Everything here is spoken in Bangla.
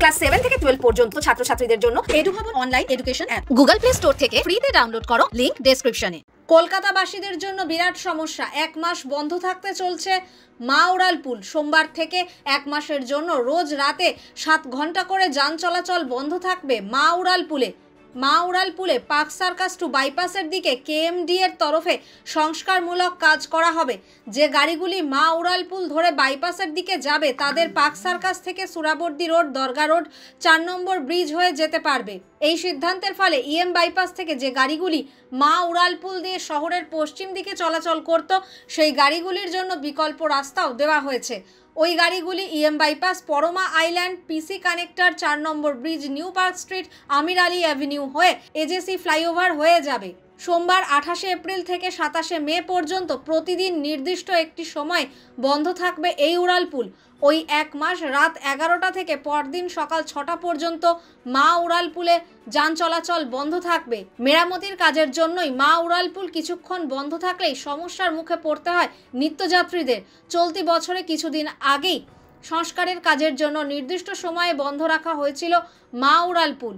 ক্লাস 7 থেকে 12 পর্যন্ত ছাত্রছাত্রীদের জন্য Edubhavan online education app Google Play Store থেকে ফ্রিতে ডাউনলোড করো, লিংক ডেসক্রিপশনে। কলকাতাবাসীদের জন্য বিরাট সমস্যা, 1 মাস বন্ধ থাকতে চলছে মা উড়ালপুল। সোমবার থেকে 1 মাসের জন্য রোজ রাতে 7 ঘন্টা করে যান চলাচল বন্ধ থাকবে মা উড়ালপুলে। মা উড়ালপুলে পার্ক সার্কাস টু বাইপাসের দিকে কেএমডি এর তরফে সংস্কারমূলক কাজ করা হবে। যে গাড়িগুলি মা উড়ালপুল ধরে বাইপাসের দিকে যাবে তাদের পার্ক সার্কাস থেকে সুরাবর্দী রোড, দরগা রোড, 4 নম্বর ব্রিজ হয়ে যেতে পারবে। এই সিদ্ধান্তের ফলে ইএম বাইপাস থেকে যে গাড়িগুলি মা উড়ালপুল দিয়ে শহরের পশ্চিম দিকে চলাচল করত সেই গাড়িগুলির জন্য বিকল্প রাস্তাও দেওয়া হয়েছে। ওই গাড়িগুলি ইএম বাইপাস, পরমা আইল্যান্ড, পিসি কানেক্টর, 4 নম্বর ব্রিজ, নিউ পার্ক স্ট্রিট, আমির আলী অ্যাভিনিউ হয়ে এজেসি ফ্লাইওভার হয়ে যাবে। সোমবার 28 এপ্রিল থেকে 27 মে পর্যন্ত প্রতিদিন নির্দিষ্ট একটি সময় বন্ধ থাকবে এই উড়ালপুল। ওই 1 মাস রাত 11টা থেকে পরদিন সকাল 6টা পর্যন্ত মা উড়ালপুলে যান চলাচল বন্ধ থাকবে। মেরামতির কাজের জন্যই মা উড়ালপুল কিছুক্ষণ বন্ধ থাকলেই সমস্যার মুখে পড়তে হয় নিত্যযাত্রীদের। চলতি বছরে কিছুদিন আগেই সংস্কারের কাজের জন্য নির্দিষ্ট সময়ে বন্ধ রাখা হয়েছিল মা উড়ালপুল।